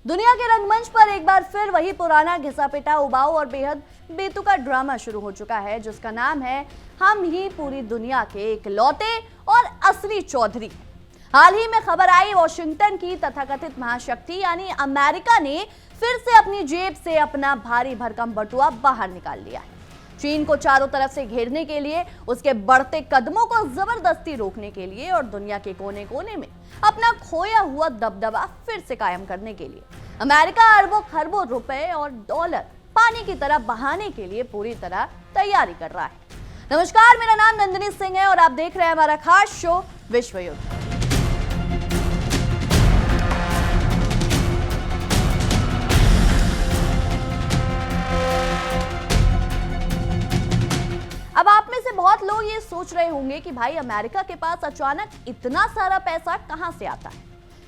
दुनिया के रंगमंच पर एक बार फिर वही पुराना घिसा पिटा उबाऊ और बेहद बेतुका ड्रामा शुरू हो चुका है, जिसका नाम है हम ही पूरी दुनिया के इकलौते और असली चौधरी। हाल ही में खबर आई, वॉशिंगटन की तथाकथित महाशक्ति यानी अमेरिका ने फिर से अपनी जेब से अपना भारी भरकम बटुआ बाहर निकाल लिया है। चीन को चारों तरफ से घेरने के लिए, उसके बढ़ते कदमों को जबरदस्ती रोकने के लिए और दुनिया के कोने कोने में अपना खोया हुआ दबदबा फिर से कायम करने के लिए अमेरिका अरबों खरबों रुपए और डॉलर पानी की तरह बहाने के लिए पूरी तरह तैयारी कर रहा है। नमस्कार, मेरा नाम नंदिनी सिंह है और आप देख रहे हैं हमारा खास शो विश्व युद्ध। अब आप में से बहुत लोग ये सोच रहे होंगे कि भाई अमेरिका के पास अचानक इतना सारा पैसा कहां से आता है,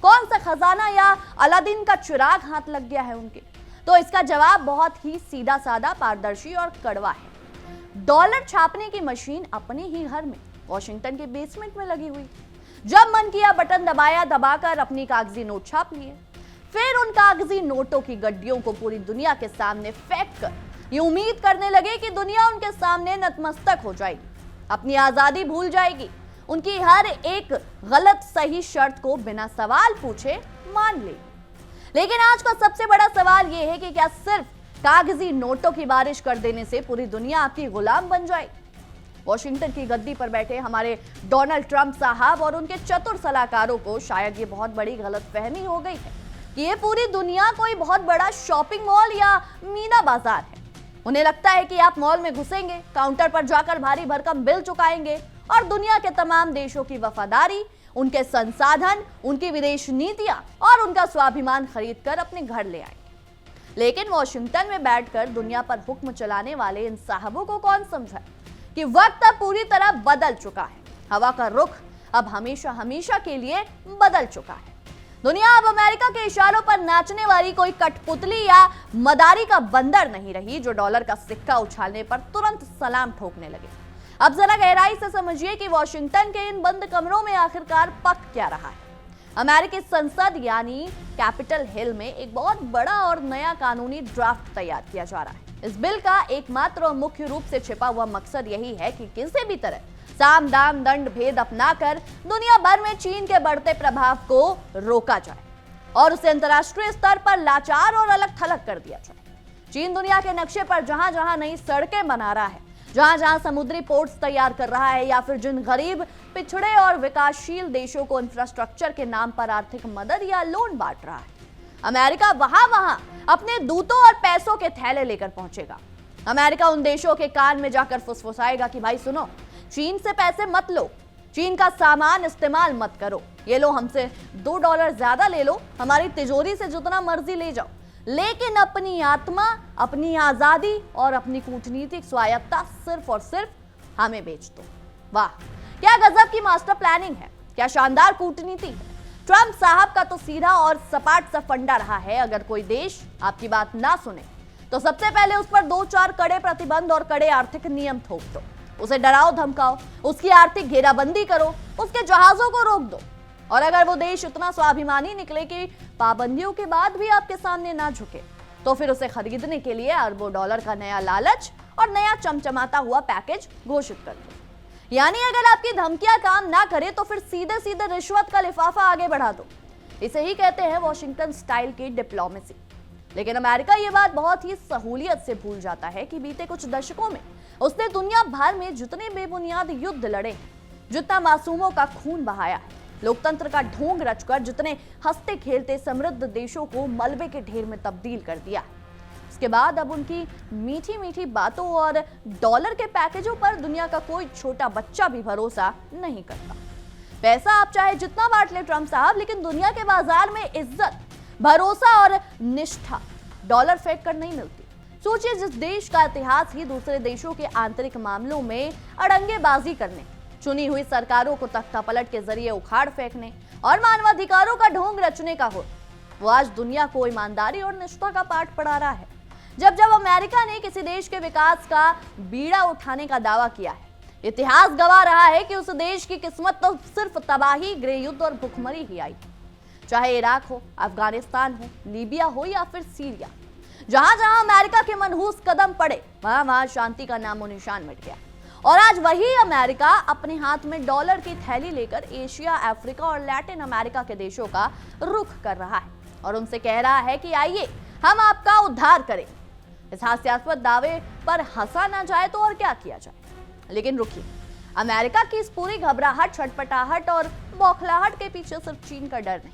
कौन सा खजाना या अलादीन का चिराग हाथ लग गया है उनके। तो इसका जवाब बहुत ही सीधा साधा, पारदर्शी और कड़वा है। डॉलर छापने की मशीन अपने ही घर में वॉशिंगटन के बेसमेंट में लगी हुई। जब मन किया बटन दबाया, दबाकर अपनी कागजी नोट छाप लिए। फिर उन कागजी नोटों की गड्डियों को पूरी दुनिया के सामने फेंक कर ये उम्मीद करने लगे कि दुनिया उनके सामने नतमस्तक हो जाएगी, अपनी आजादी भूल जाएगी, उनकी हर एक गलत सही शर्त को बिना सवाल पूछे मान लेगी। लेकिन आज का सबसे बड़ा सवाल यह है कि क्या सिर्फ कागजी नोटों की बारिश कर देने से पूरी दुनिया आपकी गुलाम बन जाएगी? वॉशिंगटन की गद्दी पर बैठे हमारे डोनाल्ड ट्रंप साहब और उनके चतुर सलाहकारों को शायद ये बहुत बड़ी गलतफहमी हो गई है कि ये पूरी दुनिया कोई बहुत बड़ा शॉपिंग मॉल या मीना बाजार है। उन्हें लगता है कि आप मॉल में घुसेंगे, काउंटर पर जाकर भारी भरकम बिल चुकाएंगे और दुनिया के तमाम देशों की वफादारी, उनके संसाधन, उनकी विदेश नीतियां और उनका स्वाभिमान खरीदकर अपने घर ले आएंगे। लेकिन वॉशिंगटन में बैठकर दुनिया पर हुक्म चलाने वाले इन साहबों को कौन समझाए कि वक्त अब पूरी तरह बदल चुका है। हवा का रुख अब हमेशा हमेशा के लिए बदल चुका है। दुनिया अब अमेरिका के इशारों पर नाचने वाली कोई कठपुतली या मदारी का बंदर नहीं रही जो डॉलर का सिक्का उछालने पर तुरंत सलाम ठोकने लगे। अब जरा गहराई से समझिए कि वॉशिंगटन के इन बंद कमरों में आखिरकार पक क्या रहा है। अमेरिकी संसद यानी कैपिटल हिल में एक बहुत बड़ा और नया कानूनी ड्राफ्ट तैयार किया जा रहा है। इस बिल का एकमात्र और मुख्य रूप से छिपा हुआ मकसद यही है कि किसी भी तरह साम दाम दंड भेद अपनाकर दुनिया भर में चीन के बढ़ते प्रभाव को रोका जाए और उसे अंतर्राष्ट्रीय स्तर पर लाचार और अलग थलग कर दिया जाए। चीन दुनिया के नक्शे पर जहां जहां नई सड़कें बना रहा है, जहां जहां समुद्री पोर्ट्स तैयार कर रहा है या फिर जिन गरीब, पिछड़े और विकासशील देशों को इंफ्रास्ट्रक्चर के नाम पर आर्थिक मदद या लोन बांट रहा है, अमेरिका वहां वहां अपने दूतों और पैसों के थैले लेकर पहुंचेगा। अमेरिका उन देशों के कान में जाकर फुसफुसाएगा कि भाई सुनो, चीन से पैसे मत लो, चीन का सामान इस्तेमाल मत करो, ये लो हमसे $2 ज्यादा ले लो, हमारी तिजोरी से जितना मर्जी ले जाओ, लेकिन अपनी आत्मा, अपनी आजादी और अपनी कूटनीतिक स्वायत्तता सिर्फ और सिर्फ हमें बेच दो। वाह, क्या गजब की मास्टर प्लानिंग है, क्या शानदार कूटनीति है। ट्रंप साहब का तो सीधा और सपाट सा फंडा रहा है, अगर कोई देश आपकी बात ना सुने तो सबसे पहले उस पर 2-4 कड़े प्रतिबंध और कड़े आर्थिक नियम थोप दो, उसे डराओ धमकाओ, उसकी आर्थिक घेराबंदी करो, उसके जहाजों को रोक दो। और अगर वो देश इतना स्वाभिमानी निकले कि पाबंदियों के बाद भी आपके सामने ना झुके, तो फिर उसे खरीदने के लिए अरबों डॉलर का नया लालच और नया चमचमाता हुआ पैकेज घोषित कर दो। यानी अगर आपकी धमकियां काम ना करे तो फिर सीधे सीधे रिश्वत का लिफाफा आगे बढ़ा दो। इसे ही कहते हैं वॉशिंगटन स्टाइल की डिप्लोमेसी। लेकिन अमेरिका ये बात बहुत ही सहूलियत से भूल जाता है कि बीते कुछ दशकों में उसने दुनिया भर में जितने बेबुनियाद युद्ध लड़े हैं, जितना मासूमों का खून बहाया है, लोकतंत्र का ढोंग रचकर जितने हंसते खेलते समृद्ध देशों को मलबे के ढेर में तब्दील कर दिया, उसके बाद अब उनकी मीठी मीठी बातों और डॉलर के पैकेजों पर दुनिया का कोई छोटा बच्चा भी भरोसा नहीं करता। पैसा आप चाहे जितना बांट ले ट्रंप साहब, लेकिन दुनिया के बाजार में इज्जत, भरोसा और निष्ठा डॉलर फेंक कर नहीं मिलती। सोचिए, जिस देश का इतिहास ही दूसरे देशों के आंतरिक मामलों में अड़ंगेबाजी करने, चुनी हुई सरकारों को तख्तापलट के जरिए उखाड़ फेंकने और मानवाधिकारों का ढोंग रचने का हो, वो आज दुनिया को ईमानदारी और निष्ठा का पाठ पढ़ा रहा है। जब जब अमेरिका ने किसी देश के विकास का बीड़ा उठाने का दावा किया है, इतिहास गवाह रहा है कि उस देश की किस्मत तो सिर्फ तबाही, गृह युद्ध और भुखमरी ही आई। चाहे इराक हो, अफगानिस्तान हो, लीबिया हो या फिर सीरिया। जहां जहां अमेरिका के मनहूस कदम पड़े, वहां वहां शांति का नामो निशान मिट गया। और आज वही अमेरिका अपने हाथ में डॉलर की थैली लेकर एशिया, अफ्रीका और लैटिन अमेरिका के देशों का रुख कर रहा है और उनसे कह रहा है कि आइए हम आपका उद्धार करें। इस हास्यास्पद दावे पर हंसा ना जाए तो और क्या किया जाए। लेकिन रुकिए, अमेरिका की इस पूरी घबराहट, छटपटाहट और बौखलाहट के पीछे सिर्फ चीन का डर नहीं,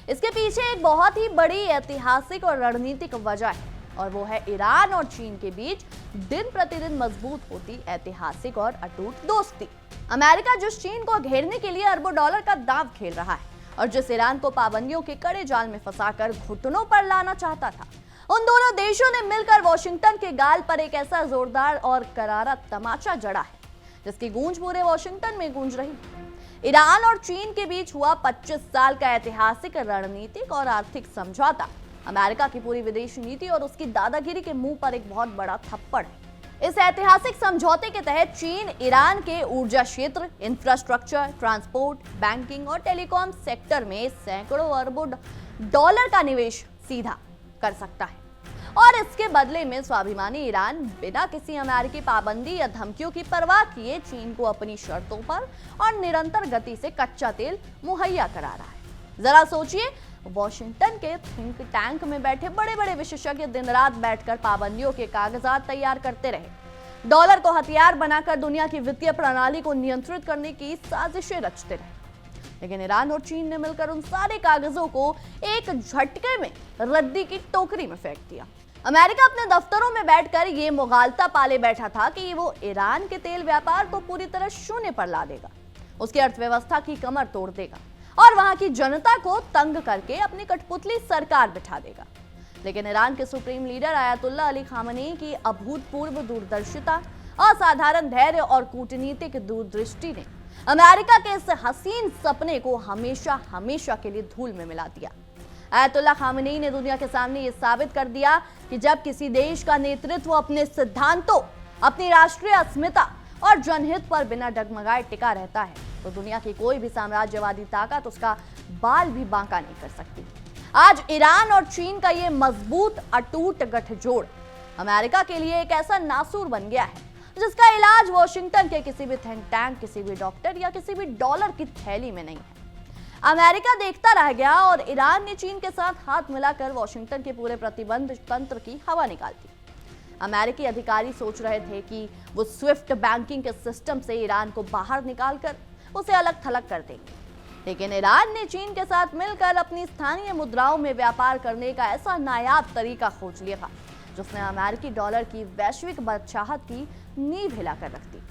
इसके पीछे एक बहुत ही बड़ी ऐतिहासिक और रणनीतिक वजह है और वो है ईरान और चीन के बीच दिन प्रतिदिन मजबूत होती ऐतिहासिक और अटूट दोस्ती। अमेरिका जिस चीन को घेरने के लिए अरबों डॉलर का दांव खेल रहा है और जिस ईरान को पाबंदियों के कड़े जाल में फंसाकर घुटनों पर लाना चाहता था, उन दोनों देशों ने मिलकर वॉशिंगटन के गाल पर एक ऐसा जोरदार और करारा तमाचा जड़ा है जिसकी गूंज पूरे वॉशिंगटन में गूंज रही। ईरान और चीन के बीच हुआ 25 साल का ऐतिहासिक, रणनीतिक और आर्थिक समझौता अमेरिका की पूरी विदेश नीति और उसकी दादागिरी के मुंह पर एक बहुत बड़ा थप्पड़ है। इस ऐतिहासिक समझौते के तहत चीन ईरान के ऊर्जा क्षेत्र, इंफ्रास्ट्रक्चर, ट्रांसपोर्ट, बैंकिंग और टेलीकॉम सेक्टर में सैकड़ों अरबों डॉलर का निवेश सीधा कर सकता है और इसके बदले में स्वाभिमानी ईरान बिना किसी अमेरिकी पाबंदी या धमकियों की परवाह किए चीन को अपनी शर्तों पर और निरंतर गति से कच्चा तेल मुहैया करा रहा है। जरा सोचिए, वॉशिंगटन के थिंक टैंक में बैठे बड़े बड़े विशेषज्ञ दिन रात बैठकर पाबंदियों के कागजात तैयार करते रहे, डॉलर को हथियार बनाकर दुनिया की वित्तीय प्रणाली को नियंत्रित करने की साजिशें रचते रहे। लेकिन ईरान और चीन ने मिलकर उन सारे कागजों को एक झटके में रद्दी की टोकरी में फेंक दिया। अमेरिका अपने दफ्तरों में बैठकर ये मुगालता पाले बैठा था कि वो ईरान के तेल व्यापार को पूरी तरह शून्य पर ला देगा, उसकी अर्थव्यवस्था की कमर तोड़ देगा और वहां की जनता को तंग करके अपनी कठपुतली सरकार बिठा देगा। लेकिन ईरान के supreme leader ayatollah Ali Khamenei की अभूतपूर्व दूरदर्शिता, असाधारण धैर्य और कूटनीतिक दूरदृष्टि ने अमेरिका के इस हसीन सपने को हमेशा हमेशा के लिए धूल में मिला दिया। आयतुल्ला खामनेई ने दुनिया के सामने ये साबित कर दिया कि जब किसी देश का नेतृत्व अपने सिद्धांतों, अपनी राष्ट्रीय अस्मिता और जनहित पर बिना डगमगाए टिका रहता है तो दुनिया की कोई भी साम्राज्यवादी ताकत उसका बाल भी बांका नहीं कर सकती। आज ईरान और चीन का ये मजबूत अटूट गठजोड़ अमेरिका के लिए एक ऐसा नासूर बन गया है जिसका इलाज वॉशिंगटन के किसी भी थिंक टैंक, किसी भी डॉक्टर या किसी भी डॉलर की थैली में नहीं है। अमेरिका देखता रह गया और ईरान ने चीन के साथ हाथ मिलाकर वॉशिंगटन के पूरे प्रतिबंध तंत्र की हवा निकाल दी। अमेरिकी अधिकारी सोच रहे थे कि वो स्विफ्ट बैंकिंग के सिस्टम से ईरान को बाहर निकालकर उसे अलग थलग कर देंगे, लेकिन ईरान ने चीन के साथ मिलकर अपनी स्थानीय मुद्राओं में व्यापार करने का ऐसा नायाब तरीका खोज लिया था जिसने अमेरिकी डॉलर की वैश्विक बादशाहत की नींव हिलाकर रख दी।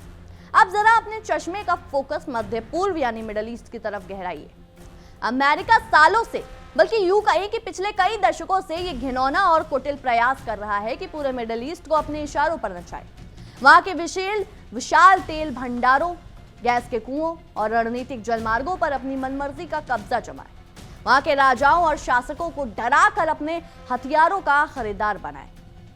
अब जरा अपने चश्मे का फोकस मध्य पूर्व यानी मिडल ईस्ट की तरफ गहराइए। अमेरिका सालों से, बल्कि यूं कहें कि पिछले कई दशकों से ये घिनौना और कुटिल प्रयास कर रहा है कि पूरे मिडल ईस्ट को अपने इशारों पर नचाए, वहां के विशाल तेल भंडारों, गैस के कुओं और रणनीतिक जलमार्गों पर अपनी मनमर्जी का कब्जा जमाए, वहां के राजाओं और शासकों को डरा कर अपने हथियारों का खरीदार बनाए।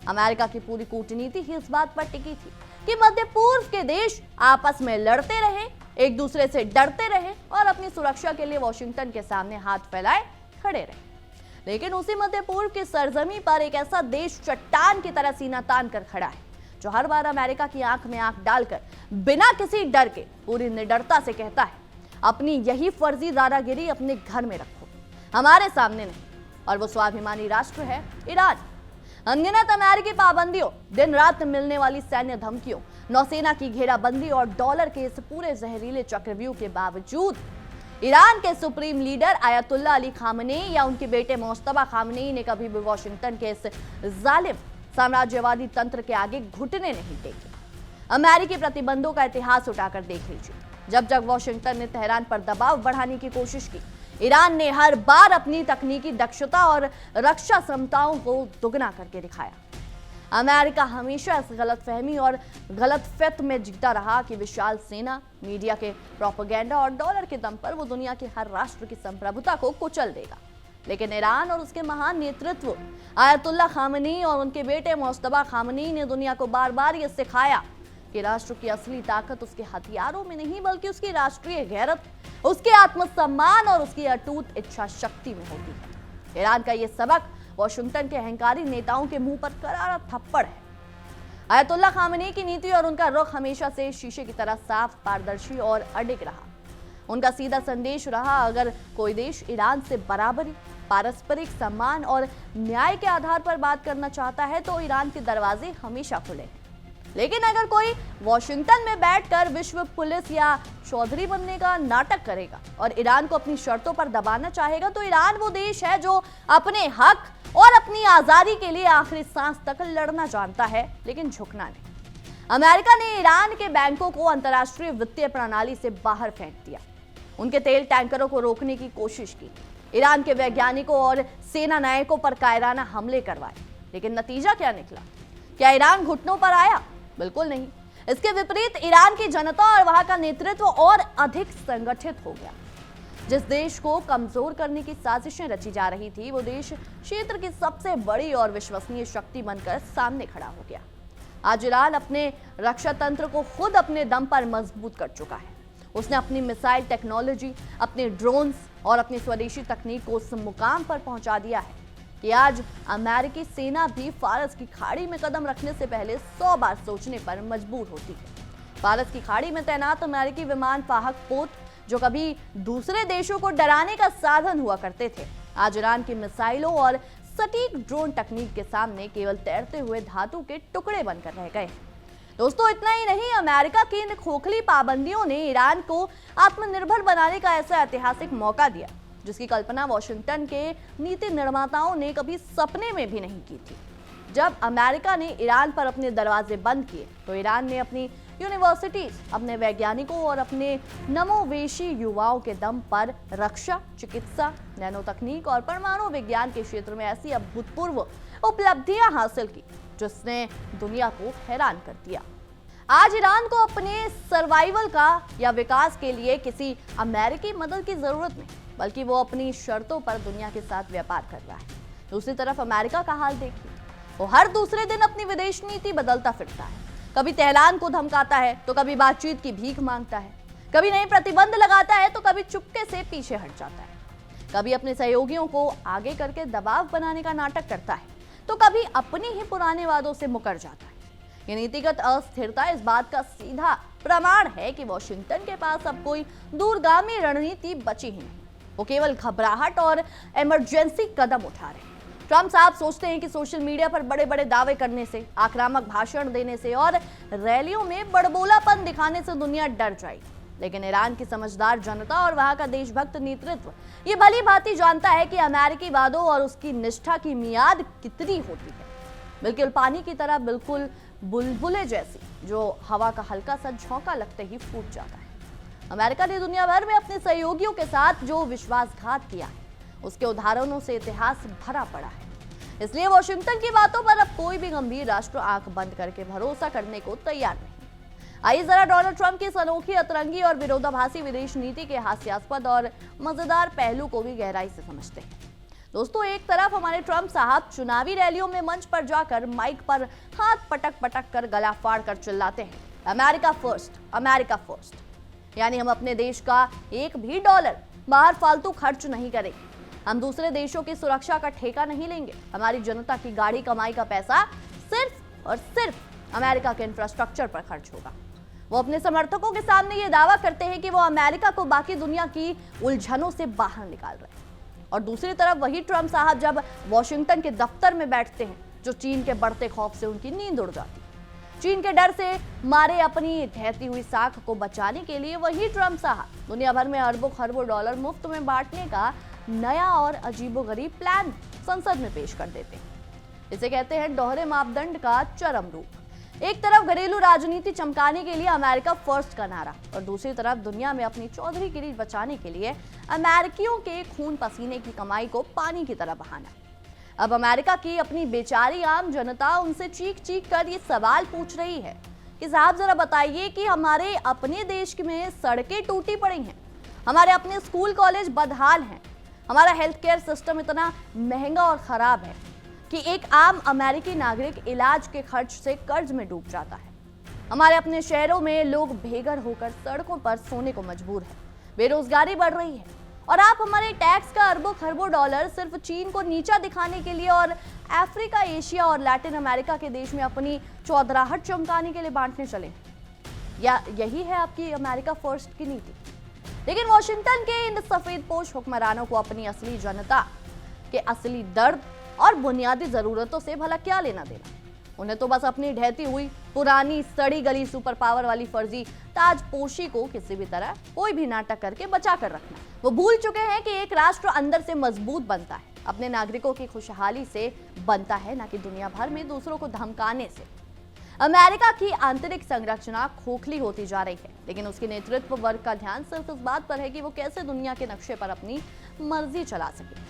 अमेरिका की पूरी कूटनीति ही इस बात पर टिकी थी कि मध्य पूर्व के देश आपस में लड़ते रहे, एक दूसरे से डरते रहे और अपनी सुरक्षा के लिए वॉशिंगटन के सामने हाथ फैलाए खड़े रहे। लेकिन उसी मध्य पूर्व की सरजमी पर एक ऐसा देश चट्टान की तरह सीना तान कर खड़ा है जो हर बार अमेरिका की आंख में आंख डालकर बिना किसी डर के पूरी निडरता से कहता है, अपनी यही फर्जी दादागिरी अपने घर में रखो, हमारे सामने नहीं। और वो स्वाभिमानी राष्ट्र है ईरान। अनगिनत अमेरिकी पाबंदियों, दिन रात मिलने वाली सैन्य धमकियों, नौसेना की घेराबंदी और डॉलर के इस पूरे जहरीले चक्रव्यूह के बावजूद ईरान के supreme leader ayatollah Ali Khamenei या उनके बेटे मोस्तफा खामनेई ने कभी भी वॉशिंगटन के इस जालिम साम्राज्यवादी तंत्र के आगे घुटने नहीं टेके। अमेरिकी प्रतिबंधों का इतिहास उठाकर देख लीजिए। जब जब वॉशिंगटन ने तेहरान पर दबाव बढ़ाने की कोशिश की, ईरान ने हर बार अपनी तकनीकी दक्षता और रक्षा क्षमताओं को दुगना करके दिखाया। अमेरिका हमेशा इस गलतफहमी और गलतफहमी में जीता रहा कि विशाल सेना, मीडिया के प्रोपेगेंडा और डॉलर के दम पर वो दुनिया के हर राष्ट्र की संप्रभुता को कुचल देगा। लेकिन ईरान और उसके महान नेतृत्व आयतुल्ला खामनेई और उनके बेटे मोस्तफा खामनेई ने दुनिया को बार बार ये सिखाया कि राष्ट्र की असली ताकत उसके हथियारों में नहीं बल्कि उसकी राष्ट्रीय गैरत, उसके आत्मसम्मान और उसकी अटूट इच्छा शक्ति में होती है। ईरान का यह सबक वाशिंगटन के अहंकारी नेताओं के मुंह पर करारा थप्पड़ है। आयतुल्लाह खामेनी की नीति और उनका रुख हमेशा से शीशे की तरह साफ, पारदर्शी और अडिग रहा। उनका सीधा संदेश रहा, अगर कोई देश ईरान से बराबरी, पारस्परिक सम्मान और न्याय के आधार पर बात करना चाहता है तो ईरान के दरवाजे हमेशा खुले हैं। लेकिन अगर कोई वॉशिंगटन में बैठकर विश्व पुलिस या चौधरी बनने का नाटक करेगा और ईरान को अपनी शर्तों पर दबाना चाहेगा तो ईरान वो देश है जो अपने हक और अपनी आजादी के लिए आखिरी सांस तक लड़ना जानता है, लेकिन झुकना नहीं। अमेरिका ने ईरान के बैंकों को अंतर्राष्ट्रीय वित्तीय प्रणाली से बाहर फेंक दिया, उनके तेल टैंकरों को रोकने की कोशिश की, ईरान के वैज्ञानिकों और सेना नायकों पर कायराना हमले करवाए। लेकिन नतीजा क्या निकला? क्या ईरान घुटनों पर आया? बिल्कुल नहीं। इसके विपरीत ईरान की जनता और वहां का नेतृत्व और अधिक संगठित हो गया। जिस देश को कमजोर करने की साजिशें रची जा रही थी, वो देश क्षेत्र की सबसे बड़ी और विश्वसनीय शक्ति बनकर सामने खड़ा हो गया। आज ईरान अपने रक्षा तंत्र को खुद अपने दम पर मजबूत कर चुका है। उसने अपनी मिसाइल टेक्नोलॉजी, अपने ड्रोन्स और अपनी स्वदेशी तकनीक को उस मुकाम पर पहुंचा दिया है कि आज अमेरिकी सेना भी फारस की खाड़ी में कदम रखने से पहले 100 बार सोचने पर मजबूर होती है। फारस की खाड़ी में तैनात अमेरिकी विमान वाहक पोत, जो कभी दूसरे देशों को डराने का साधन हुआ करते थे, आज ईरान की मिसाइलों और सटीक ड्रोन तकनीक के सामने केवल तैरते हुए धातु के टुकड़े बनकर रह गए। दोस्तों, इतना ही नहीं, अमेरिका की इन खोखली पाबंदियों ने ईरान को आत्मनिर्भर बनाने का ऐसा ऐतिहासिक मौका दिया जिसकी कल्पना वॉशिंगटन के नीति निर्माताओं ने कभी सपने में भी नहीं की थी। जब अमेरिका ने ईरान पर अपने दरवाजे बंद किए तो ईरान ने अपनी यूनिवर्सिटीज, अपने वैज्ञानिकों और अपने नवोन्मेषी युवाओं के दम पर रक्षा, चिकित्सा, नैनो तकनीक और परमाणु विज्ञान के क्षेत्र में ऐसी अभूतपूर्व उपलब्धियां हासिल की जिसने दुनिया को हैरान कर दिया। आज ईरान को अपने सर्वाइवल का या विकास के लिए किसी अमेरिकी मदद की जरूरत नहीं, बल्कि वो अपनी शर्तों पर दुनिया के साथ व्यापार कर रहा है। दूसरी तरफ अमेरिका का हाल देखिए, वो हर दूसरे दिन अपनी विदेश नीति बदलता फिरता है। कभी तेहरान को धमकाता है तो कभी बातचीत की भीख मांगता है, कभी नए प्रतिबंध लगाता है तो कभी चुपके से पीछे हट जाता है, कभी अपने सहयोगियों को आगे करके दबाव बनाने का नाटक करता है तो कभी अपने ही पुराने वादों से मुकर जाता है। ये नीतिगत अस्थिरता इस बात का सीधा प्रमाण है कि वॉशिंगटन के पास अब कोई दूरगामी रणनीति बची ही नहीं। वो केवल घबराहट और इमरजेंसी कदम उठा रहे हैं। ट्रम्प साहब सोचते हैं कि सोशल मीडिया पर बड़े बड़े दावे करने से, आक्रामक भाषण देने से और रैलियों में बड़बोलापन दिखाने से दुनिया डर जाएगी। लेकिन ईरान की समझदार जनता और वहां का देशभक्त नेतृत्व ये भली भांति जानता है कि अमेरिकी वादों और उसकी निष्ठा की मियाद कितनी होती है। बिल्कुल पानी की तरह, बिल्कुल बुलबुले जैसी, जो हवा का हल्का सा झोंका लगते ही फूट जाता है। अमेरिका ने दुनिया भर में अपने सहयोगियों के साथ जो विश्वासघात किया है, उसके उदाहरणों से इतिहास भरा पड़ा है। इसलिए वॉशिंगटन की बातों पर अब कोई भी गंभीर राष्ट्र आंख बंद करके भरोसा करने को तैयार नहीं। आइए जरा डोनाल्ड ट्रंप की इस अनोखी, अतरंगी और विरोधाभासी विदेश नीति के हास्यास्पद और मजेदार पहलू को भी गहराई से समझते हैं। दोस्तों, एक तरफ हमारे ट्रंप साहब चुनावी रैलियों में मंच पर जाकर माइक पर हाथ पटक पटक कर गला फाड़ कर चिल्लाते हैं, अमेरिका फर्स्ट, अमेरिका फर्स्ट। यानी हम अपने देश का एक भी डॉलर बाहर फालतू खर्च नहीं करेंगे, हम दूसरे देशों की सुरक्षा का ठेका नहीं लेंगे, हमारी जनता की गाढ़ी कमाई का पैसा सिर्फ और सिर्फ अमेरिका के इंफ्रास्ट्रक्चर पर खर्च होगा। वो अपने समर्थकों के सामने ये दावा करते हैं कि वो अमेरिका को बाकी दुनिया की उलझनों से बाहर निकाल रहे हैं। और दूसरी तरफ वही ट्रंप साहब जब वॉशिंगटन के दफ्तर में बैठते हैं, जो चीन के बढ़ते खौफ से उनकी नींद उड़ जाती है। चीन के डर से मारे अपनी ढहती हुई साख को बचाने के लिए वही ट्रंप साहब दुनिया भर में अरबों खरबों डॉलर मुफ्त में बांटने का नया और अजीबोगरीब प्लान संसद में पेश कर देते हैं। इसे कहते हैं दोहरे मापदंड का चरम रूप। एक तरफ घरेलू राजनीति चमकाने के लिए अमेरिका फर्स्ट का नारा, और दूसरी तरफ दुनिया में अपनी चौधरीगिरी बचाने के लिए अमेरिकियों के खून पसीने की कमाई को पानी की तरह बहाना। अब अमेरिका की अपनी बेचारी आम जनता उनसे चीख चीख कर ये सवाल पूछ रही है कि साहब जरा बताइए कि हमारे अपने देश में सड़कें टूटी पड़ी हैं, हमारे अपने स्कूल कॉलेज बदहाल हैं, हमारा हेल्थ केयर सिस्टम इतना महंगा और खराब है कि एक आम अमेरिकी नागरिक इलाज के खर्च से कर्ज में डूब जाता है। हमारे अपने शहरों में लोग बेघर होकर सड़कों पर सोने को मजबूर है, बेरोजगारी बढ़ रही है और आप हमारे टैक्स का अरबों खरबों डॉलर सिर्फ चीन को नीचा दिखाने के लिए और अफ्रीका, एशिया और लैटिन अमेरिका के देश में अपनी चौधराहट चमकाने के लिए बांटने चले। या यही है आपकी अमेरिका फर्स्ट की नीति? लेकिन वॉशिंगटन के इन सफेदपोश हुक्मरानों को अपनी असली जनता के असली दर्द और बुनियादी जरूरतों से भला क्या लेना देना? उन्हें तो बस अपनी ढहती हुई पुरानी सड़ी गली सुपर पावर वाली फर्जी ताजपोशी को किसी भी तरह कोई भी नाटक करके बचा कर रखना। वो भूल चुके हैं कि एक राष्ट्र अंदर से मजबूत बनता है, अपने नागरिकों की खुशहाली से बनता है, ना कि दुनिया भर में दूसरों को धमकाने से। अमेरिका की आंतरिक संरचना खोखली होती जा रही है, लेकिन उसके नेतृत्व वर्ग का ध्यान सिर्फ इस बात पर है कि वो कैसे दुनिया के नक्शे पर अपनी मर्जी चला सके।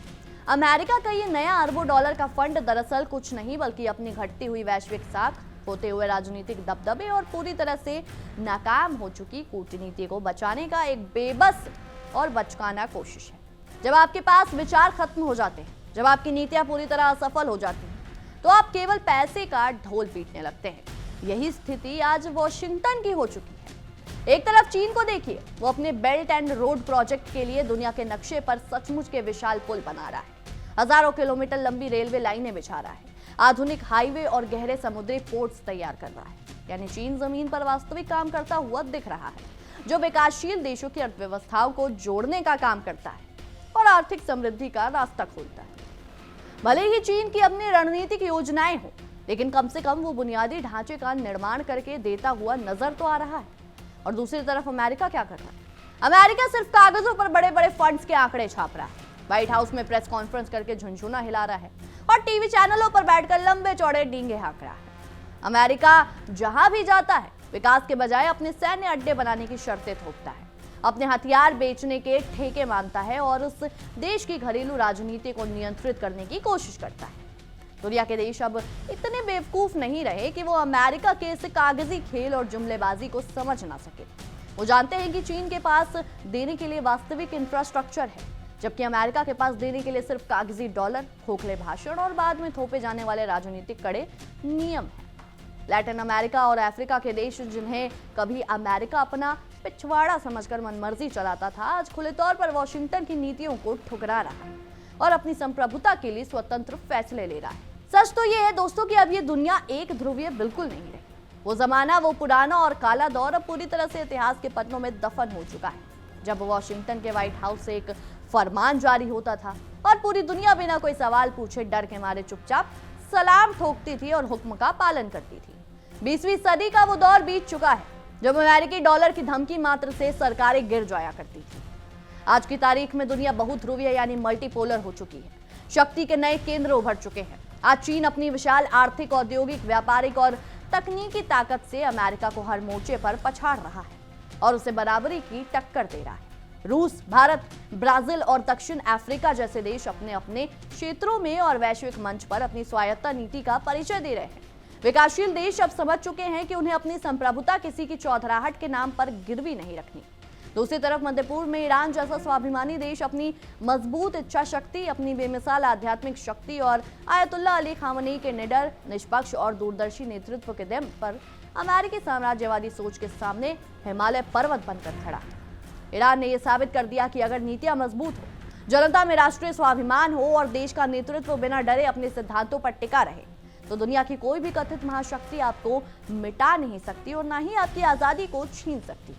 अमेरिका का ये नया अरबों डॉलर का फंड दरअसल कुछ नहीं बल्कि अपनी घटती हुई वैश्विक साख, होते हुए राजनीतिक दबदबे और पूरी तरह से नाकाम हो चुकी कूटनीति को बचाने का एक बेबस और बचकाना कोशिश है। जब आपके पास विचार खत्म हो जाते हैं, जब आपकी नीतियां पूरी तरह असफल हो जाती हैं, तो आप केवल पैसे का ढोल पीटने लगते हैं। यही स्थिति आज वॉशिंगटन की हो चुकी है। एक तरफ चीन को देखिए, वो अपने बेल्ट एंड रोड प्रोजेक्ट के लिए दुनिया के नक्शे पर सचमुच के विशाल पुल बना रहा है, हजारों किलोमीटर लंबी रेलवे लाइनें बिछा रहा है, आधुनिक हाईवे और गहरे समुद्री पोर्ट्स तैयार कर रहा है। यानी चीन जमीन पर वास्तविक काम करता हुआ दिख रहा है, जो विकासशील देशों की अर्थव्यवस्थाओं को जोड़ने का काम करता है और आर्थिक समृद्धि का रास्ता खोलता है। भले ही चीन की अपनी रणनीतिक योजनाएं हो, लेकिन कम से कम वो बुनियादी ढांचे का निर्माण करके देता हुआ नजर तो आ रहा है। और दूसरी तरफ अमेरिका क्या कर रहा है? अमेरिका सिर्फ कागजों पर बड़े बड़े फंड्स के आंकड़े छाप रहा है, व्हाइट हाउस में प्रेस कॉन्फ्रेंस करके झुनझुना हिला रहा है और टीवी चैनलों पर बैठकर लंबे चौड़े डींगे हाँक रहा है। अमेरिका जहां भी जाता है, विकास के बजाय अपने सैन्य अड्डे बनाने की शर्तें थोपता है, अपने हथियार बेचने के ठेके मानता है और उस देश की घरेलू राजनीति को नियंत्रित करने की कोशिश करता है। दुनिया के देश अब इतने बेवकूफ नहीं रहे कि वो अमेरिका के इस कागजी खेल और जुमलेबाजी को समझ ना सके। वो जानते हैं कि चीन के पास देने के लिए वास्तविक इंफ्रास्ट्रक्चर है, जबकि अमेरिका के पास देने के लिए सिर्फ कागजी डॉलर, खोखले भाषण और बाद में थोपे जाने वाले राजनीतिक कड़े नियम हैं। लैटिन अमेरिका और अफ्रीका के देश, जिन्हें कभी अमेरिका अपना पिछवाड़ा समझकर मनमर्जी चलाता था, आज खुले तौर पर वॉशिंगटन की नीतियों को ठुकरा रहा है और अपनी संप्रभुता के लिए स्वतंत्र फैसले ले रहा है। सच तो ये है दोस्तों कि अब ये दुनिया एक ध्रुवीय बिल्कुल नहीं रही। वो जमाना, वो पुराना और काला दौर अब पूरी तरह से इतिहास के पन्नों में दफन हो चुका है, जब वॉशिंगटन के व्हाइट हाउस से एक फरमान जारी होता था और पूरी दुनिया बिना कोई सवाल पूछे डर के मारे चुपचाप सलाम ठोकती थी और हुक्म का पालन करती थी। 20वीं सदी का वो दौर बीत चुका है जब अमेरिकी डॉलर की धमकी मात्र से सरकारें गिर जाया करती थी। आज की तारीख में दुनिया बहुध्रुवीय यानी मल्टीपोलर हो चुकी है। शक्ति के नए केंद्र उभर चुके हैं। आज चीन अपनी विशाल आर्थिक, औद्योगिक, व्यापारिक और तकनीकी ताकत से अमेरिका को हर मोर्चे पर पछाड़ रहा है और उसे बराबरी की टक्कर दे रहा है। रूस, भारत, ब्राजील और दक्षिण अफ्रीका जैसे देश अपने अपने क्षेत्रों में और वैश्विक मंच पर अपनी स्वायत्ता नीति का परिचय दे रहे हैं। विकासशील देश अब समझ चुके हैं कि उन्हें अपनी संप्रभुता किसी की चौधराहट के नाम पर गिरवी नहीं रखनी। दूसरी तरफ मध्य पूर्व में ईरान जैसा स्वाभिमानी देश अपनी मजबूत इच्छा शक्ति, अपनी बेमिसाल आध्यात्मिक शक्ति और आयतुल्लाह अली खामनेई के निडर, निष्पक्ष और दूरदर्शी नेतृत्व के दम पर अमेरिकी साम्राज्यवादी सोच के सामने हिमालय पर्वत बनकर खड़ा है। ईरान ने यह साबित कर दिया कि अगर नीतियां मजबूत हो, जनता में राष्ट्रीय स्वाभिमान हो और देश का नेतृत्व बिना डरे अपने सिद्धांतों पर टिका रहे, तो दुनिया की कोई भी कथित महाशक्ति आपको मिटा नहीं सकती और ना ही आपकी आजादी को छीन सकती।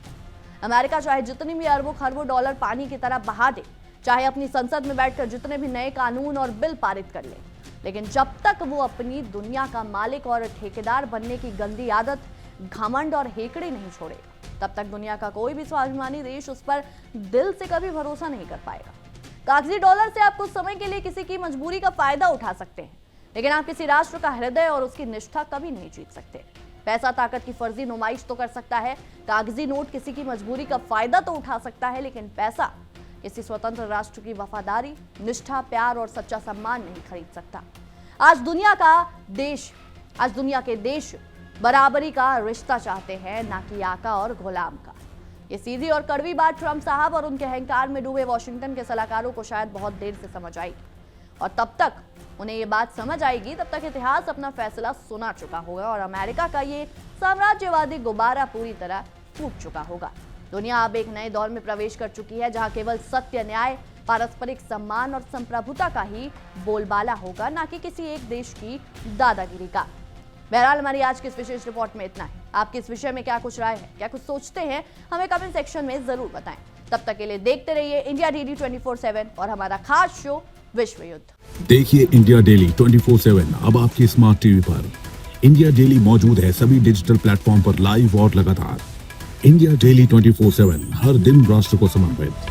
अमेरिका चाहे जितनी भी अरबों खरबों डॉलर पानी की तरह बहा दे, चाहे अपनी संसद में बैठकर जितने भी नए कानून और बिल पारित कर ले, लेकिन जब तक वो अपनी दुनिया का मालिक और ठेकेदार बनने की गंदी आदत, घमंड और हेकड़ी नहीं छोड़े, तब तक दुनिया का कोई भी स्वाभिमानी देश उस पर दिल से कभी भरोसा नहीं कर पाएगा। कागजी डॉलर से आप कुछ समय के लिए किसी की मजबूरी का फायदा उठा सकते हैं, लेकिन आप किसी राष्ट्र का हृदय और उसकी निष्ठा कभी नहीं जीत सकते। पैसा ताकत की फर्जी नुमाइश तो कर सकता है, कागजी नोट किसी की मजबूरी का फायदा तो उठा सकता है, लेकिन पैसा किसी स्वतंत्र राष्ट्र की वफादारी, निष्ठा, प्यार और सच्चा सम्मान नहीं खरीद सकता। आज दुनिया के देश बराबरी का रिश्ता चाहते हैं, ना कि आका और गुलाम का। ये सीधी और कड़वी बात ट्रंप साहब और उनके अहंकार में डूबे वॉशिंगटन के सलाहकारों को शायद बहुत देर से समझ आई, और तब तक उन्हें ये बात समझ आएगी, तब तक इतिहास अपना फैसला सुना चुका होगा और अमेरिका का ये साम्राज्यवादी गुब्बारा पूरी तरह फूट चुका होगा। दुनिया अब एक नए दौर में प्रवेश कर चुकी है, जहां केवल सत्य, न्याय, पारस्परिक सम्मान और संप्रभुता का ही बोलबाला होगा, ना कि किसी एक देश की दादागिरी का। बहरहाल हमारी आज की इस विशेष रिपोर्ट में इतना है। आपकी इस विषय में क्या कुछ राय है, क्या कुछ सोचते हैं, हमें कमेंट सेक्शन में जरूर बताएं। तब तक के लिए देखते रहिए इंडिया डेली 24/7 और हमारा खास शो विश्व युद्ध। देखिए इंडिया डेली 24/7 अब आपके स्मार्ट टीवी पर। इंडिया डेली मौजूद है सभी डिजिटल प्लेटफॉर्म पर लाइव और लगातार। इंडिया डेली 24/7 हर दिन राष्ट्र को समर्पित।